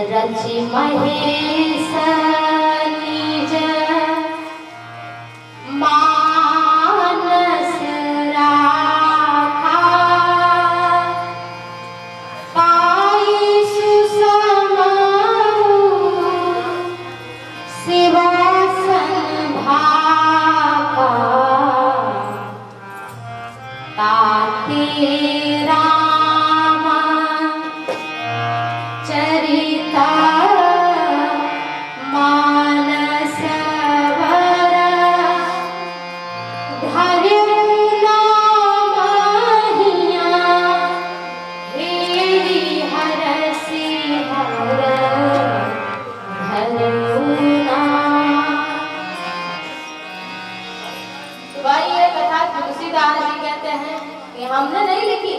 रचि महेश निज मानस राखा, पाई सुसमहु सिंहासन भाका, ताते राम चरिता मानस वर, धर्यु नाम हिया हेरि हरसि हर, धर्यु नाम। तो भाई ये कथा तुलसीदास जी कहते हैं कि हमने नहीं लिखी,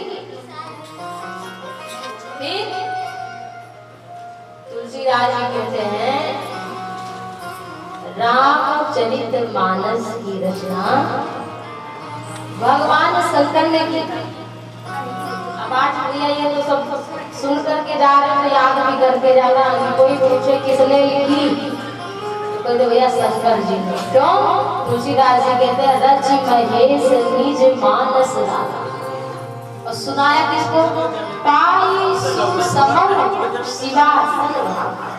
ठीक? तुलसीदास जी कहते हैं रामचरितमानस की रचना भगवान शंकर ने की। अब आज भैया ये तो सब सुन करके जा रहे हैं, तो याद भी करके जाना। कोई पूछे किसने लिखी, तो भैया शंकर जी ने। क्यों? तुलसीदास जी कहते हैं रचि महेश निज मानस राखा, और सुनाया किसको? पाई सुसमहु सिंहासन भाका।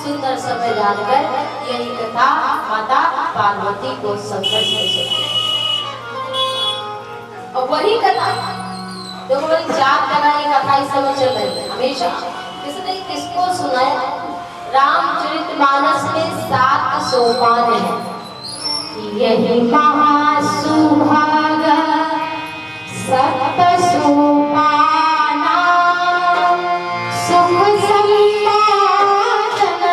सुंदर समय जानकर यही कथा माता पार्वती को शंकर से सुनाई, और वही कथा देखो भाई 4 जगह ये कथा इस समय चल रही है हमेशा। किसने किसको सुनाया? रामचरितमानस में 7 सोपान है। यही महासुभाग सप्त सोपाना, सुख संपादन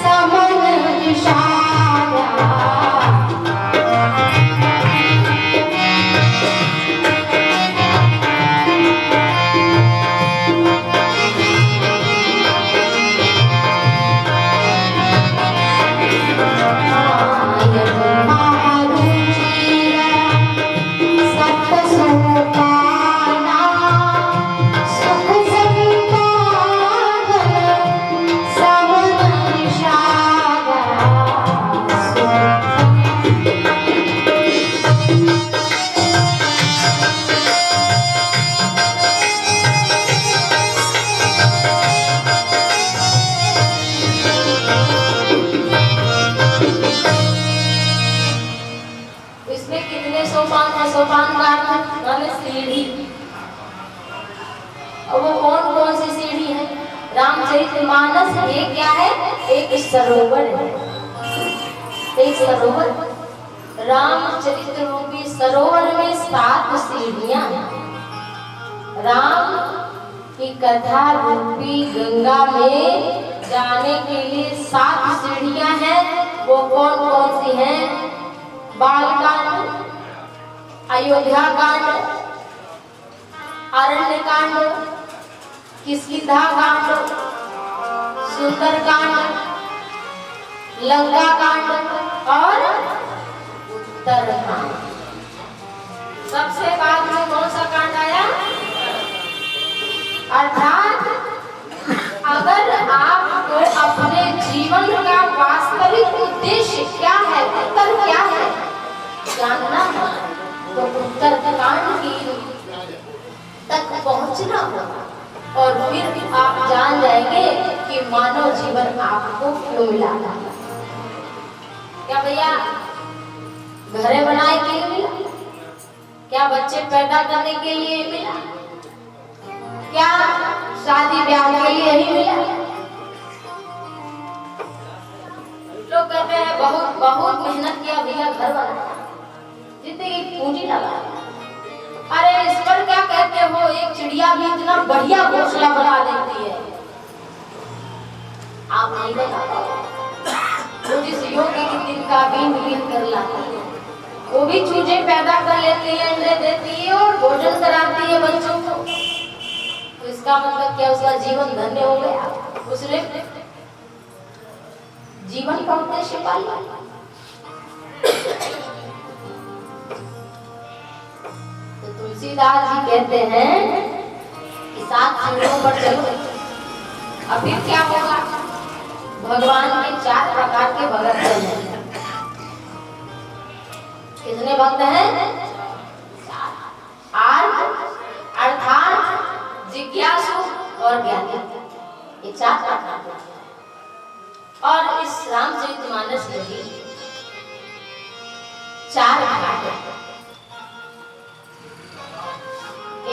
समन विषादा। सोपान का अर्थ सीढ़ी। और वो कौन कौन सी सीढ़ी है? रामचरितमानस ये क्या है? एक सरोवर है, एक सरोवर। रामचरित रूपी सरोवर में 7 सीढ़ियां हैं। राम की कथा रूपी गंगा में जाने के लिए 7 सीढ़ियां हैं। वो कौन कौन सी हैं? बालकांड, अयोध्या कांड, अरण्य कांड, किष्किंधा कांड, सुंदर कांड, लंका कांड और उत्तर कांड। सबसे बाद में कौन सा कांड आया? अर्थात अगर आपको अपने जीवन का वास्तविक उद्देश्य क्या है, उत्तर क्या है, जानना है, तो उत्तर कांड की तक पहुंचना होगा। और फिर आप जान जाएंगे कि मानव जीवन आपको क्यों मिला। क्या भैया घर बनाने के लिए मिला? क्या बच्चे पैदा करने के लिए मिला? क्या शादी ब्याह के लिए ही मिला? लोग कहते हैं बहुत बहुत मेहनत किया भैया, घर बनाया, जितनी पूंजी लगा। अरे इस पर क्या कहते हो? एक चिड़िया भी इतना बढ़िया घोंसला बना देती है, आप नहीं बता पाओगे। वो जिस योगी की दिन का बीन बीन कर लाती है, वो भी चूजे पैदा कर लेती है, अंडे इसका मतलब क्या, उसका जीवन धन्य हो गया, उसने जीवन का उद्देश्य पा लिया। तो तुलसीदास जी कहते हैं कि 7 सीढ़ियों पर चलो। अब फिर क्या होगा, भगवान के 4 प्रकार के भगत हैं। कितने भक्त हैं? अर्थात, जिज्ञासु और ज्ञानी, ये 4 प्रकार के। और इस रामचरितमानस में भी 4 घाट हैं।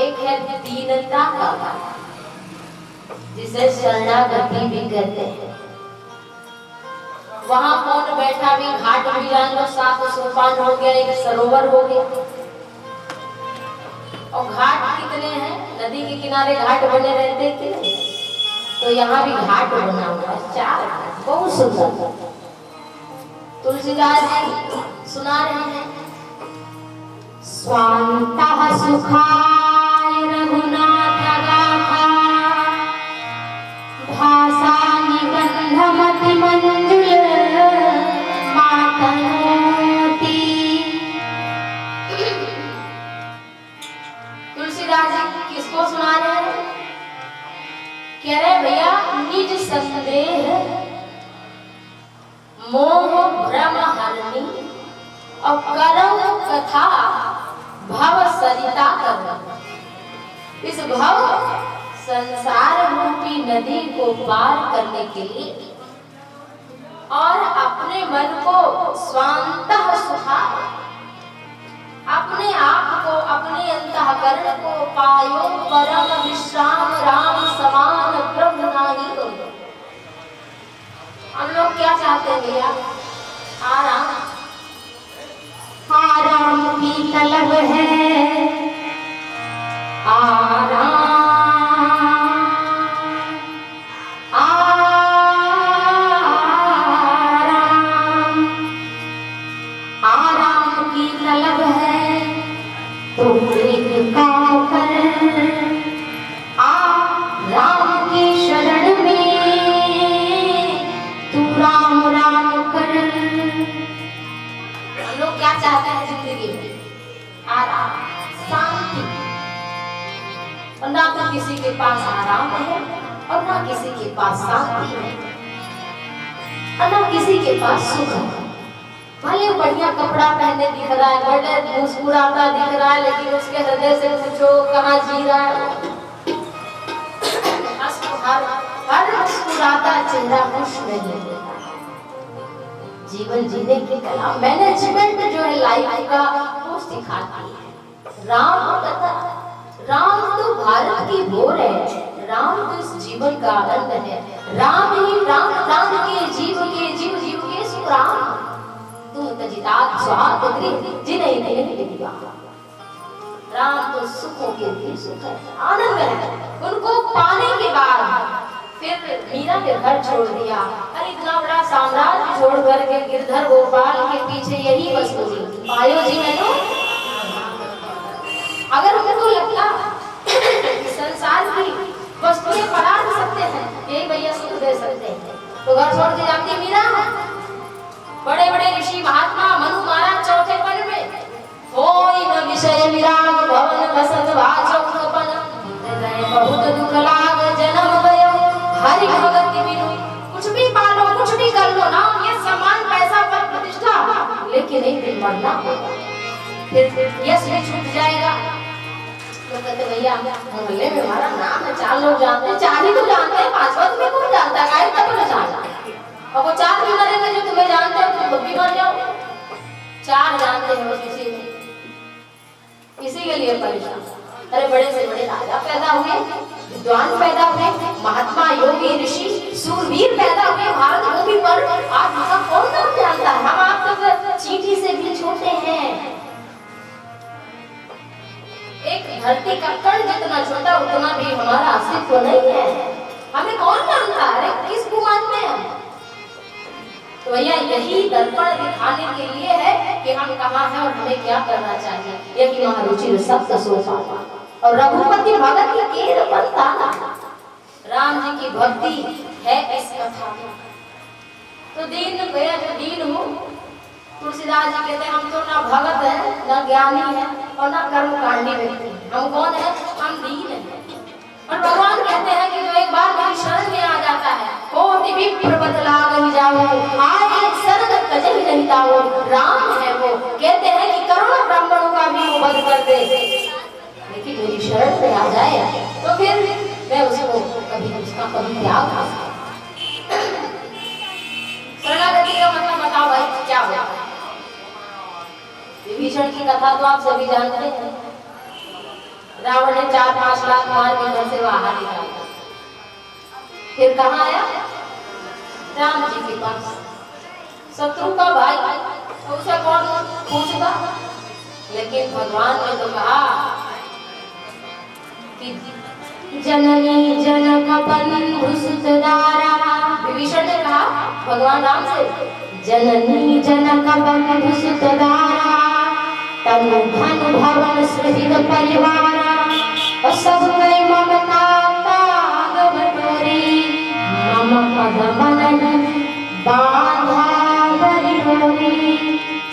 एक है दीनता का घाट, जिसे शरणागति भी कहते हैं। वहां कौन बैठा भी, घाट भी जान लो, 7 सोपान हो गया, एक सरोवर हो गया। और घाट कितने हैं? नदी के किनारे घाट बने रहते कि नहीं, तो यहाँ भी घाट बना हुआ है, 4 घाट, बहुत सुंदर। तुलसीदास जी सुना रहे हैं, स्वांतः सुखाय रघुनाथ गाथा, भाषा निबंधमति मंजुल मातनोति। तुलसीदास जी किसको सुना रहे हैं? कह रहे भैया, निज संदेह मोह भ्रम हरणी और करम कथा भव सरिता कर। इस भव संसार रूपी नदी को पार करने के लिए और अपने मन को स्वांतः सुखा, अपने आप को, अपने अंतःकरण को पायो परम विश्राम राम समान प्रभु नाही हो। हम लोग क्या चाहते हैं भैया? आराम, आराम की तलब है, आराम, आराम की तलब है, तो एक काम कर, आ राम की शरण में तू राम राम कर। हम लोग क्या चाहते हैं जिंदगी में? आराम, शांति। और ना तो किसी के पास आराम है और ना किसी के पास शांति है और ना किसी के पास सुख है। भले बढ़िया कपड़ा पहने दिख रहा है, बड़े मुस्कुराता दिख रहा है, लेकिन उसके हृदय से पूछो कहाँ जी रहा है? हर मुस्कुराता चेहरा खुश नहीं होता। जीवन जीने की कला, मैनेजमेंट जो है लाइफ का, वो सिखाती है राम कथा। राम तो भारत की भोर है, राम तो इस जीवन का आनंद है। राम ही प्राण, प्राण के जीव के सुख राम। तुम तजितात स्वाद गृह जिन्हें नहीं दिया। राम तो सुखों के भी सुख है, आनंद है। उनको पाने के बाद फिर मीरा ने घर छोड़ दिया। अरे इतना बड़ा साम्राज्य छोड़ करके गिरधर गोपाल के पीछे यही वस्तु थी। आयो जी मैंने, अगर उनको लगता कि संसार की वस्तुएं पराग सकते हैं, यही भैया सुख दे सकते हैं, तो घर छोड़ के जाती मीरा। बड़े बड़े ऋषि महात्मा मनु महाराज चौथे पन में, होई न विषय विराग भवन बसत वाचौकपन, बहुत दुख लाग जन्म भयो हरि भगति बिनु। कुछ भी पालो, कुछ भी कर लो ना, ये सम्मान पैसा पर प्रतिष्ठा, लेकिन एक दिन मरना होगा, फिर यश भी छूट जाएगा। तो कहते भैया मोहल्ले में हमारा नाम है, 4 लोग जानते हैं, 4 ही तो जानते हैं, 5वां तुम्हें कौन जानता है? गाय तक न जानता। और वो 4 भी मरेंगे जो तुम्हें जानते हो, तुम भी मर जाओ। 4 जानते हैं बस इसी के लिए परेशान। अरे बड़े से बड़े राजा पैदा हुए, विद्वान पैदा हुए, महात्मा योगी ऋषि सूरवीर पैदा हुए भारत भूमि पर। आज उसका कौन नाम जानता है? हम आप तो चींटी से भी छोटे हैं। एक धरती का कण जितना छोटा, उतना भी हमारा अस्तित्व नहीं है। हमें कौन जानता है? किसको मानते हैं? तो भैया यही दर्पण दिखाने के लिए है कि हम कहाँ हैं और हमें क्या करना चाहिए। यही महारुचि सप्त सोपान और रघुपति भगत के केर बनता राम जी की भक्ति है इस कथा में। तो दीन हूँ। तुलसीदास जी कहते हैं हम तो ना भगत है, ना ज्ञानी है और ना कर्मकांडी व्यक्ति। हम कौन है? हम दीन है। और भगवान कहते हैं कि जो एक बार मेरी शरण में आ जाता है, कोटि विप्र बदला गई जाओ, आए शरण कजल नहीं ताओ। राम है वो, कहते हैं कि करोड़ों ब्राह्मणों का भी वो वध कर दे, लेकिन मेरी शरण में आ जाए तो फिर मैं उसको कभी त्याग ना सकता। शरणागति का मतलब बताओ भाई क्या होता है? विभीषण की कथा तो आप सभी जानते हैं। रावण ने 4-5 लाख मार के घर से बाहर निकाला, फिर कहाँ आया? राम जी के पास। शत्रु का भाई तो उसे कौन पूछता? लेकिन भगवान ने तो कहा कि जननी जनक बंधु सुतदारा। विभीषण ने कहा भगवान राम से, जननी जनक बंधु सुतदारा, तनु धन भवन सुहृद परिवारा, और सब कई ममता ताग बटोरी, मम पद मन बांधा बरि डोरी,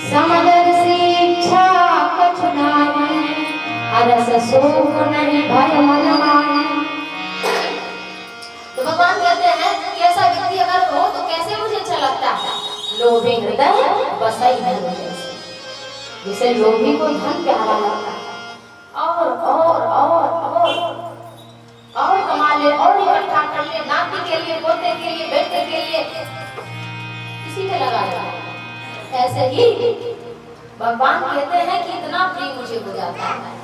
समदर्शी इच्छा कछु नाहि, हरस शोक नहीं भय मन माहि। तो भगवान कहते हैं कि ऐसा व्यक्ति अगर हो तो कैसे मुझे अच्छा लगता है? लोभी हृदय बसई धन जैसे। जिसे लोभी को धन प्यारा लगता है, और कमा ले, और इकट्ठा कर ले, नाती के लिए, पोते के लिए, बेटे के लिए, किसी में लगा जाए। ऐसे ही भगवान कहते हैं कि इतना प्रिय मुझे हो जाता है।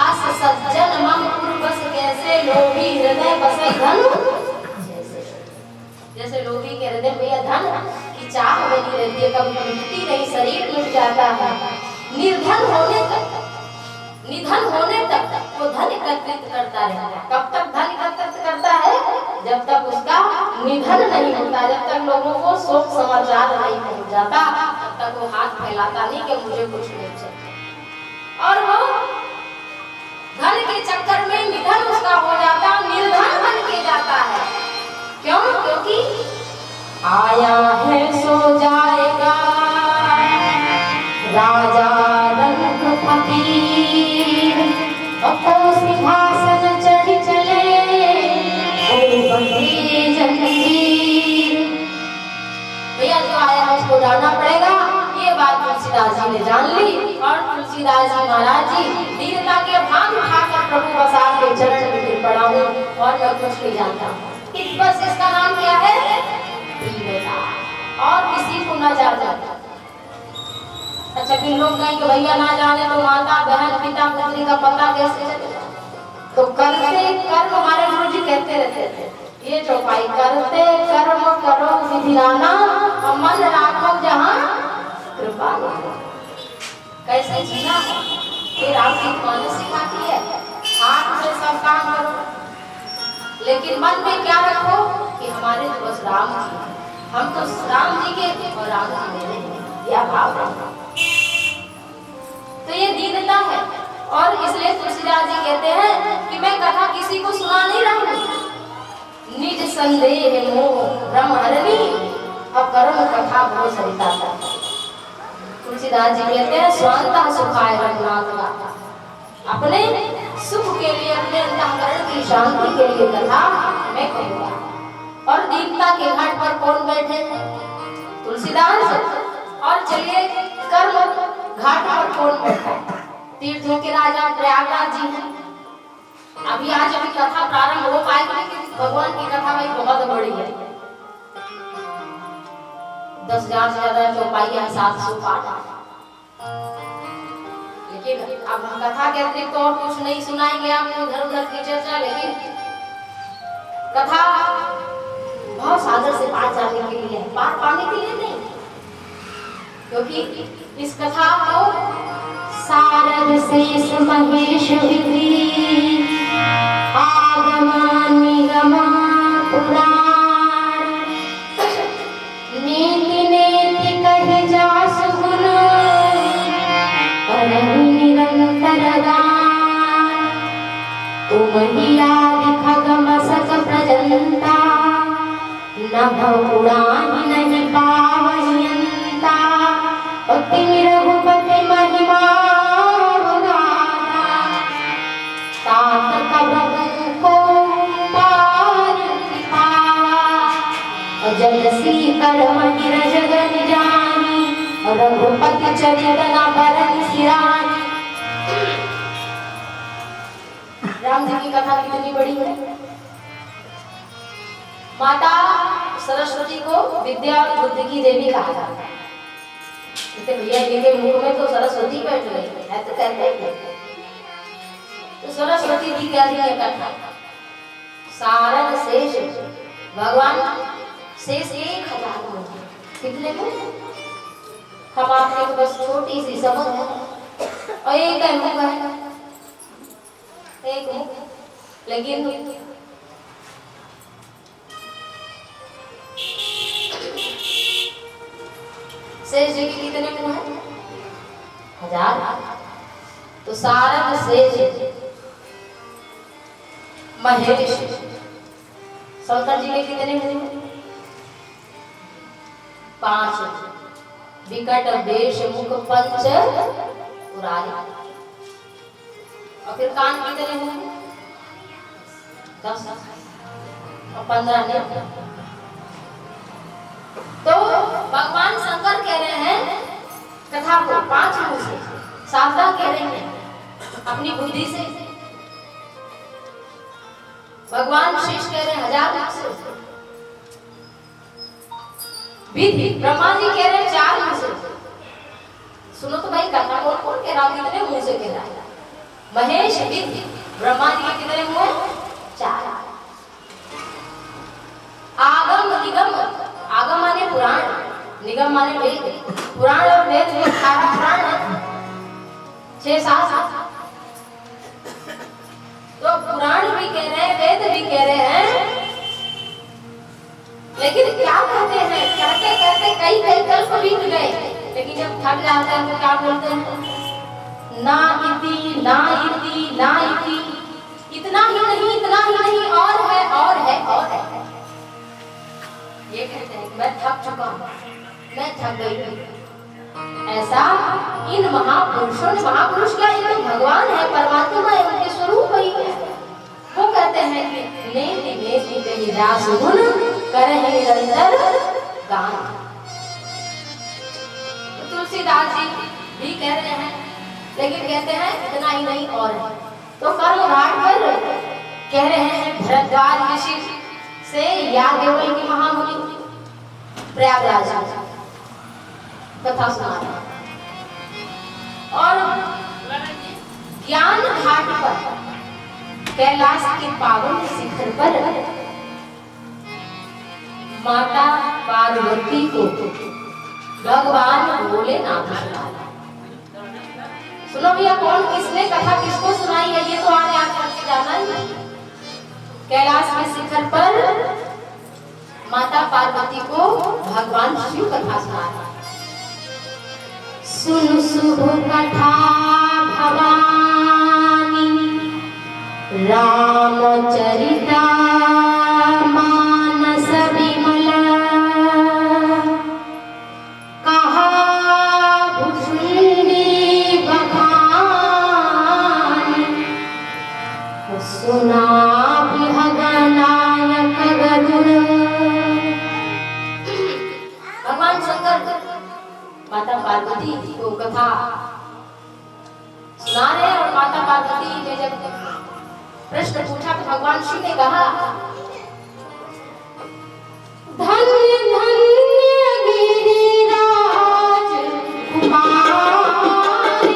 अस सज्जन मम पूर्वस कैसे, लोभी हृदय बसई धन जैसे। जैसे लोभी के हृदय में यह धन की चाह बनी रहती है, कभी मिटती नहीं, शरीर मिट जाता है। निर्धन होने तक, निधन होने तक वो धन एकत्रित करता रहता है। कब तक धन एकत्रित करता है? जब तक उसका निधन नहीं होता, जब तक लोगों को शोक समाचार नहीं पहुंच जाता, तब तक वो हाथ फैलाता नहीं कि मुझे कुछ नहीं चाहिए। और वो धन के चक्कर में निधन उसका हो जाता, निर्धन बन के जाता है। क्यों? क्योंकि आया है सो जाएगा राजा रंग फकीर, और सिंहासन चढ़ चले ओ बंदी जंजीर। भैया जो आया है उसको जाना पड़ेगा। ये बात तुलसीदास जी ने जान ली, और तुलसीदास जी महाराज जी दीनता के भान उठाकर प्रभु बसार के चरण में गिर पड़ा हूँ, और मैं कुछ नहीं जानता। बस इसका नाम क्या है? दीनता। और किसी को न जाना। अच्छा, कि लोग कहें कि भैया ना जाने तो माता बहन पिता पुत्री का पता कैसे चलेगा? तो करते कर्म, हमारे गुरु जी कहते रहते थे ये चौपाई, करते कर्म करो विधिनाना, और मन राखो जहाँ कृपा। कैसे जीना है ये राम की कौन सिखाती है? हाथ से सब काम करो, लेकिन मन में क्या रखो कि हमारे तो बस राम जी हैं, हम तो राम जी के और राम जी मेरे हैं, यह भाव रखो। तो ये दीनता है। और इसलिए तुलसीदास जी कहते हैं कि मैं कथा किसी को सुना नहीं रहा हूँ। निज संदेह मोह भ्रम हरनी, अब कर्म कथा भो सरिता। तुलसीदास जी कहते हैं स्वांतः सुखाय रघुनाथ गाथा। अपने सुख के लिए, अपने अंतःकरण की शांति के लिए कथा मैं कहूँगा। और दीनता के घाट पर कौन बैठे? तुलसीदास। और चलिए कर्म घाट पर कौन बैठा? तीर्थों के राजा प्रयागराज जी हैं। अभी आज अभी कथा प्रारंभ हो पाएगी, लेकिन भगवान की कथा भाई बहुत बड़ी है। 10,000 से ज्यादा चौपाइयां, 700 पाठ। लेकिन अब हम कथा के अतिरिक्त और कुछ नहीं सुनाएंगे आपको, इधर उधर की चर्चा। लेकिन कथा भाव सागर से पार जाने के लिए है, पार पाने के लिए नहीं। क्योंकि इस कथा को सारद शेष महेश विधि, आगम निगम पुराण, नीति नेति कहि जासु गुण, करहि निरंतर गान। तुम ही आदि खगम अनंता, नभ उड़ान नहीं पावनियंता, भक्ति रघुपति महिमा गाथा, तात कबहु को पार पावा, जलसी करमहि रजगन जानी, रघुपति चरित न बरन सिरानी। राम जी की कथा कितनी बड़ी है। माता सरस्वती को विद्या और बुद्धि की देवी कहा जाता है। जैसे भैया जी के मुख में तो सरस्वती बैठ गई है, तो कहते हैं तो सरस्वती जी कह रही है कथा, सारंग शेष भगवान शेष 1000 कितने को हम आपने तो बस छोटी सी समझ है, और एक है मुख है, एक मुख, लेकिन शेष जी के कितने मुंह है? 1000। तो सारंग शेष महेश शंकर जी के कितने मुंह है? 5। विकट वेश मुख पंच उरारी, और फिर कान कितने मुंह है? 10 और 15 ने। तो भगवान शंकर कह रहे हैं कथा को 5 मुंह से, शारदा कह रहे हैं अपनी बुद्धि से, भगवान शेष कह रहे हैं 1000 मुंह से, विधि ब्रह्मा जी कह रहे हैं 4 मुंह से। सुनो तो भाई कथा कौन कौन कह रहा है, कितने मुंह से कह रहा है? महेश विधि ब्रह्मा जी के कितने मुंह है? 4। आगम निगम, आगम माने पुराण, निगम माने वेद, पुराण और वेद में 18 पुराण है, 6-7। तो पुराण भी कह रहे हैं, वेद भी कह रहे हैं, लेकिन क्या कहते हैं, कहते कहते कई कई कल्प बीत गए, लेकिन जब थक जाते हैं तो क्या बोलते हैं? ना इति ना इति ना इति, इतना ही नहीं, इतना ही नहीं, और है और है और है। ये कहते हैं मैं थक चुका हूँ, मैं थक गई हूँ। ऐसा इन महापुरुषों ने, महापुरुष क्या, ये तो भगवान है, परमात्मा है, उनके स्वरूप ही है। वो कहते हैं कि नेति नेति कहि दास गुण करहि निरंतर गान। तुलसीदास जी भी कह रहे हैं, लेकिन कहते हैं इतना ही नहीं और है। तो कर्म घाट पर कह रहे हैं भरद्वाज ऋषि से याज्ञवल्क्य की महामुनि प्रयागराज कथा सुना रहे हैं, और ज्ञान घाट पर कैलाश के पावन शिखर पर माता पार्वती को भगवान भोलेनाथ सुनाया। सुनो भैया, कौन किसने कथा किसको सुनाई है, ये तो आने याद करके जाना ही। कैलाश के शिखर पर माता पार्वती को भगवान शिव कथा सुनाया। सुन शुभ कथा भवानी रामचरिता मानस विमल, कहा भुषुंडी बखानी, सुना विहगनायक गरुड़। भगवान शंकर माता पार्वती को कथा सुना रहे, और माता पार्वती ने जब प्रश्न पूछा तो भगवान शिव ने कहा धन्य धन्य गिरिराज कुमारी,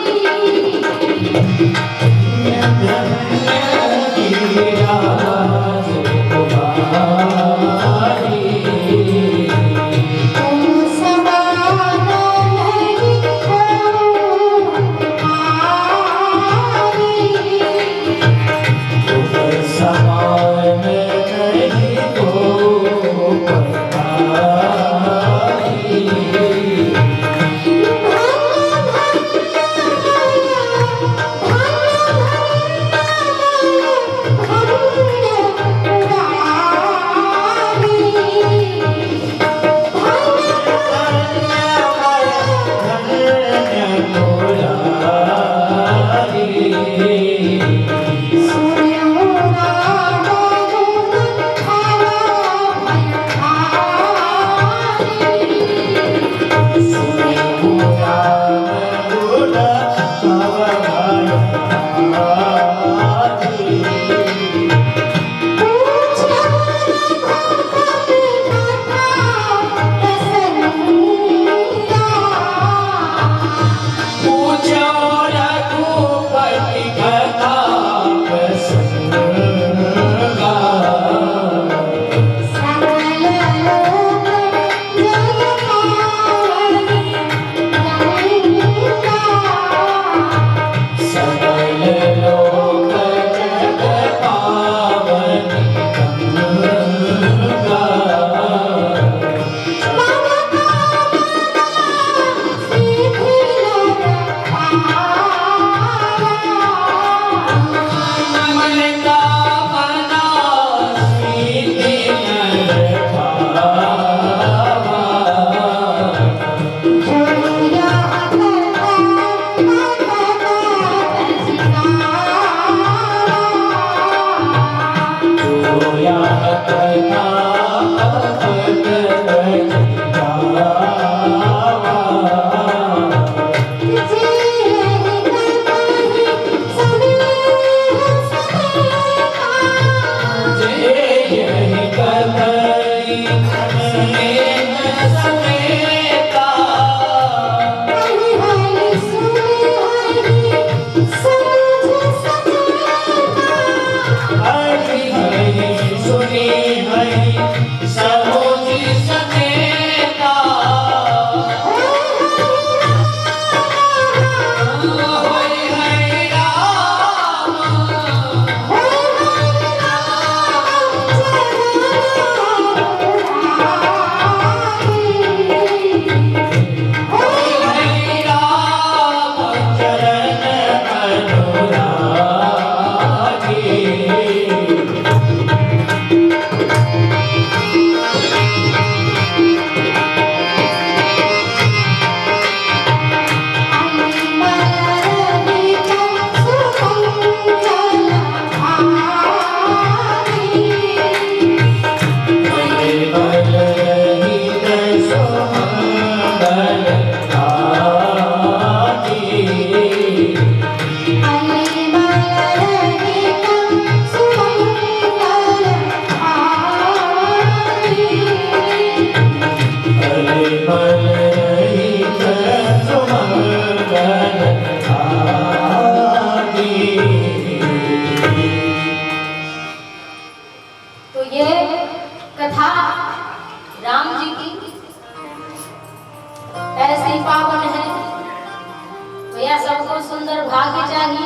सुंदर भाग्य चाहिए।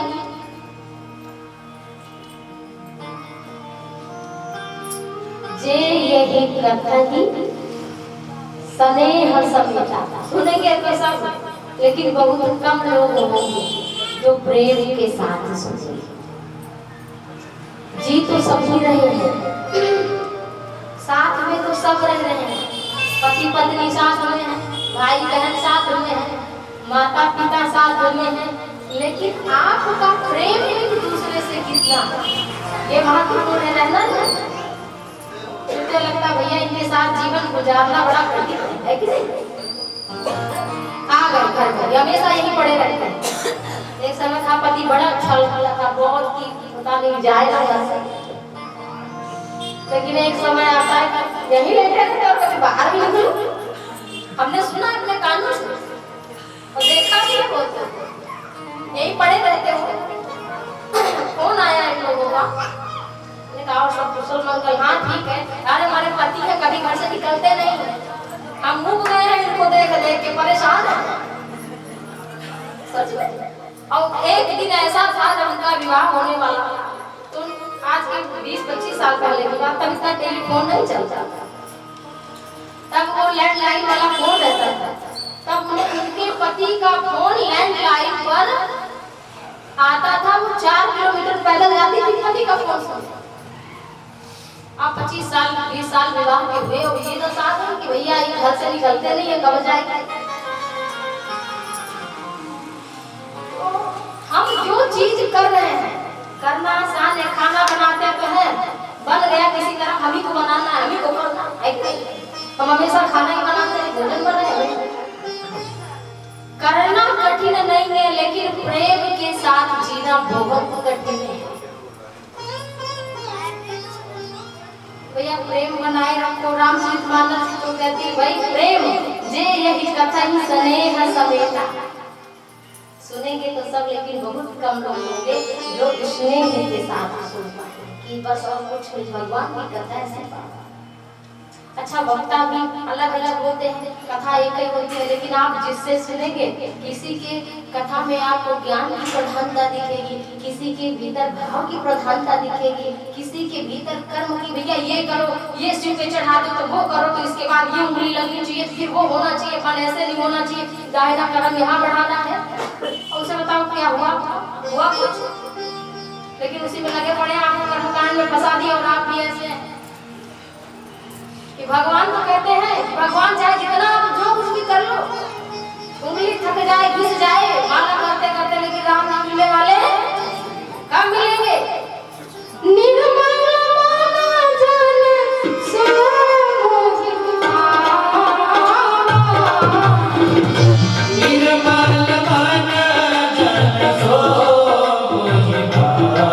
जे यही कथही स्नेह समेटा। सुनेंगे तो सब, लेकिन बहुत कम लोग होंगे जो प्रेम के साथ सुनेंगे। जी तो सब ही रहे हैं, साथ में तो सब रह रहे हैं, पति पत्नी साथ में है, भाई बहन साथ में है, माता पिता साथ में है, लेकिन आपका प्रेम एक दूसरे से कितना, ये महत्वपूर्ण है रहना है। मुझे लगता भैया इनके साथ जीवन गुजारना बड़ा कठिन है कि नहीं? आ गए घर पर, हमेशा यही पड़े रहते हैं। एक समय था पति बड़ा अच्छा लगता था, बहुत की पता नहीं जाएगा घर से, लेकिन एक समय आता है यही रहते रहते और कभी बाहर भी निकलो। हमने सुना अपने कानों से और देखा भी होता, यही पड़े रहते हो। कौन आया इन लोगों का? और सब कुशल मंगल। हाँ ठीक है, अरे हमारे पति है, कभी घर से निकलते नहीं, हम मुक गए हैं इनको देख देख के परेशान है। सच में। और एक दिन ऐसा था जब उनका विवाह होने वाला, तो आज के 20-25 साल पहले की बात, तब इतना टेलीफोन नहीं चलता, तब वो लैंडलाइन वाला फोन रहता था। तब उनके पति का फोन लैंडलाइन पर आता था, वो 4 किलोमीटर पैदल जाती थी पति का फोन से। आप 25 साल 20 साल विवाह के हुए हो, ये तो साथ है कि भैया ये घर से निकलते नहीं है, कब जाएगा। हम जो चीज कर रहे हैं करना आसान है, खाना बनाते तो है, बन गया किसी तरह, हमी को बनाना है, हमी को करना है। हम हमेशा खाना ही बनाते हैं, भोजन बनाए, करना कठिन नहीं है, लेकिन प्रेम के साथ जीना बहुत कठिन है। भैया प्रेम बनाए रखो। रामचरितमानस तो कहती भाई प्रेम जे यही कथा ही स्नेह समेटा। सुनेंगे तो सब, लेकिन बहुत कम लोग होंगे जो स्नेह के साथ सुन पाएंगे कि बस और कुछ नहीं, भगवान की कथा है। अच्छा, वक्ता भी अलग अलग होते हैं, कथा एक ही होती है, लेकिन आप जिससे सुनेंगे किसी के कथा में आपको ज्ञान की प्रधानता दिखेगी, किसी के भीतर भाव की प्रधानता दिखेगी, किसी के भीतर कर्म की, भैया ये करो, ये शिव पे चढ़ा दो, तो वो करो, तो इसके बाद ये उंगली लगनी चाहिए, फिर वो होना चाहिए, पर ऐसे नहीं होना चाहिए, दाहिना कदम यहाँ बढ़ाना है। और उसे बताओ क्या हुआ कुछ, लेकिन उसी में लगे पड़े, आपको कर्मकांड में फंसा दिया। और आप भी ऐसे कि भगवान तो कहते हैं, भगवान चाहे जितना आप जो कुछ भी कर लो, उंगली थक जाए, घिस जाए, माला करते करते, लेकिन राम नाम मिलने वाले कब मिलेंगे? निर्मल मन जन सोहि भावा, निर्मल मन जन सोहि भावा।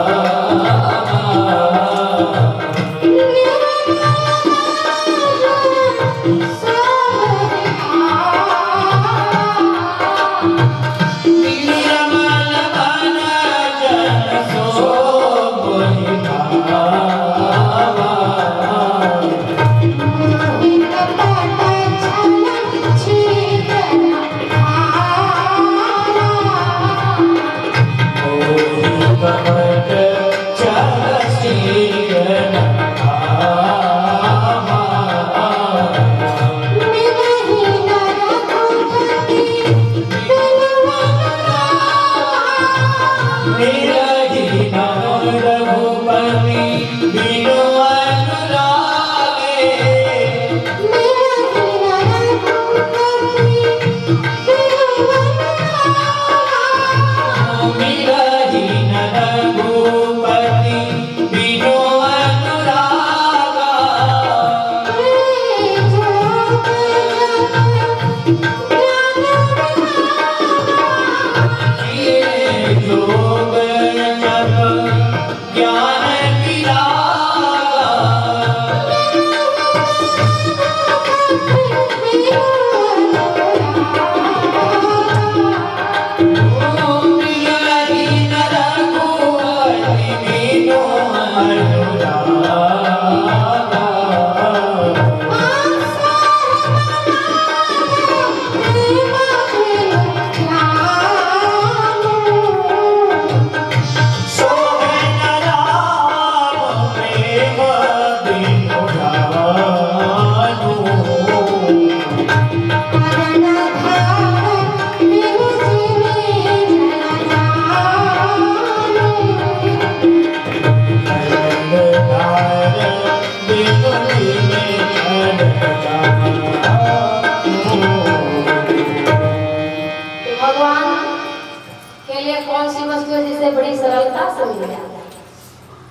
उसको जिसे बड़ी सरलता से मिल जाता है।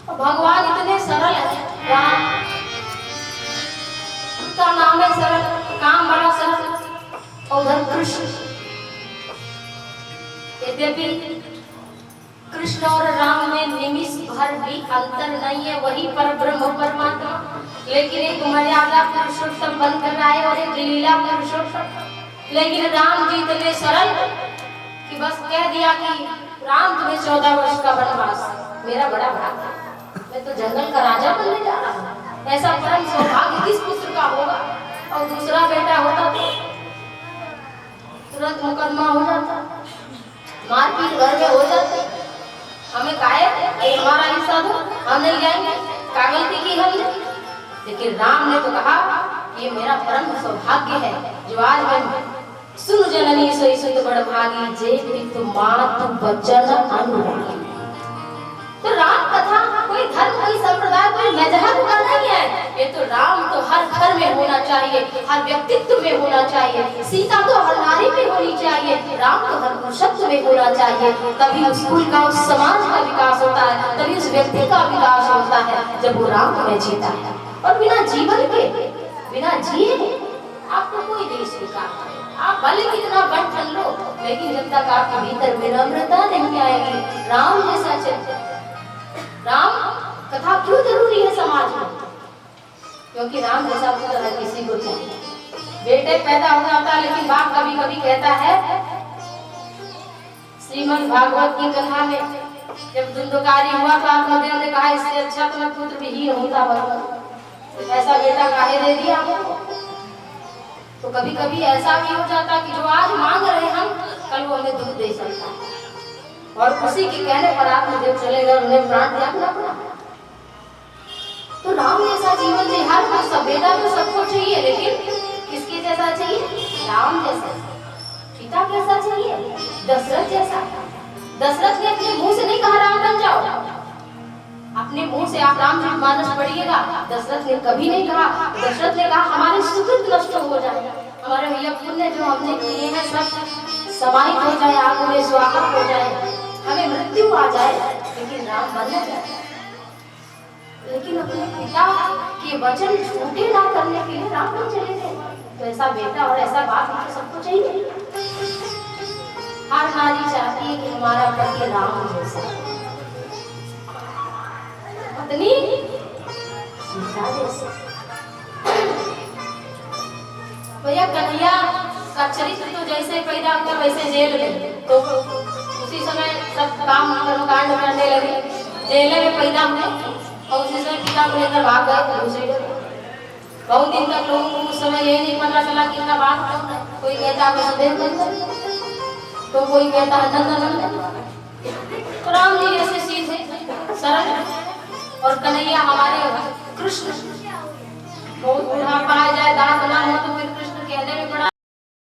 और भगवान इतने सरल है, राम का नाम है सरल, काम बड़ा सरल। और उधर कृष्ण, यद्यपि कृष्ण और राम में निमिष भर भी अंतर नहीं है, वही पर ब्रह्म परमात्मा, लेकिन एक मर्यादा पुरुषोत्तम बनकर आए और एक लीला पुरुषोत्तम। लेकिन राम जी इतने सरल कि बस कह दिया कि राम तुम्हें 14 वर्ष का वनवास, मेरा बड़ा भाग है, मैं तो जंगल का राजा बनने जा रहा हूँ। ऐसा परम सौभाग्य किस पुत्र का होगा। और दूसरा बेटा होता तो तुरंत मुकदमा हो जाता, मारपीट घर में हो जाती, हमें काहे हमारा हिस्सा दो, हम नहीं जाएंगे, क्या गलती की हमने। लेकिन राम ने तो कहा ये मेरा परम सौभाग्य है जो आज मैं सुन जननी सोई सुत बड़ भागी, जे पितु मातु बचन अनुरागी। तो राम कथा कोई धर्म, कोई संप्रदाय, कोई मजहब का नहीं है, ये तो राम तो हर घर में होना चाहिए, हर व्यक्तित्व में होना चाहिए। सीता तो हर नारी में होनी चाहिए, राम तो हर पुरुषत्व में होना चाहिए। तभी उस कुल का, उस समाज का विकास होता है, तभी उस व्यक्ति का विकास होता है जब वो राम में जीता है। और बिना जीवन के, बिना जिए आपको कोई नहीं स्वीकार करे। आप भले कितना बड़ बन लो, लेकिन जब तक आपके भीतर विनम्रता नहीं आएगी, राम जैसा चरित्र, राम कथा क्यों जरूरी है समाज में? क्योंकि राम जैसा पुत्र हर किसी को चाहिए। बेटे पैदा हो जाता है, लेकिन बाप कभी कभी कहता है, श्रीमद् भागवत की कथा में जब धुंधकारी हुआ तो आत्मदेव ने कहा इससे अच्छा तो मैं पुत्र विहीन होता भगवान, ऐसा बेटा काहे दे दिया। तो कभी कभी ऐसा भी हो जाता कि जो आज मांग रहे हम, कल वो हमें दुख दे सकता है, और उसी के कहने पर आत्मदेव चले गए, उन्हें प्राण त्यागना पड़ा। तो राम जैसा जीवन जी हर कोई, सब बेटा तो सबको चाहिए, लेकिन किसके जैसा चाहिए? राम जैसा। पिता कैसा चाहिए? दशरथ जैसा। दशरथ ने अपने मुंह से नहीं कहा राम बन जाओ, अपने मुंह से आप रामचरितमानस पढ़िएगा, दशरथ ने कभी नहीं कहा। दशरथ ने कहा हमारे सुकृत नष्ट हो जाए, हमारे भैया पुण्य जो हमने किए हैं सब समाहित हो जाए, आग में स्वाहा हो जाए, हमें मृत्यु आ जाए, लेकिन राम बन जाए। लेकिन अपने पिता के वचन झूठे ना करने के लिए राम बन चले गए। तो ऐसा बेटा और ऐसा बाप तो सबको चाहिए। हर नारी चाहती है कि हमारा पति राम जैसा, पत्नी सीता जैसी। भैया कन्हैया का चरित्र तो जैसे पैदा हुआ वैसे जेल में, तो उसी समय सब काम कर्मकांड करने लगे, जेल में पैदा हुए और उसी समय पिता को लेकर भाग गए दूसरी जगह। बहुत दिन तक लोगों को उस समय यही नहीं पता चला कि इनका बाप कौन है। कोई कहता है वसुदेव, तो कोई कहता है नंदन। तो राम जी ऐसे सीधे सरल, और कन्हैया हमारे कृष्ण बहुत बूढ़ा पाया जाए, दांत ना हो तो फिर कृष्ण कहने में बड़ा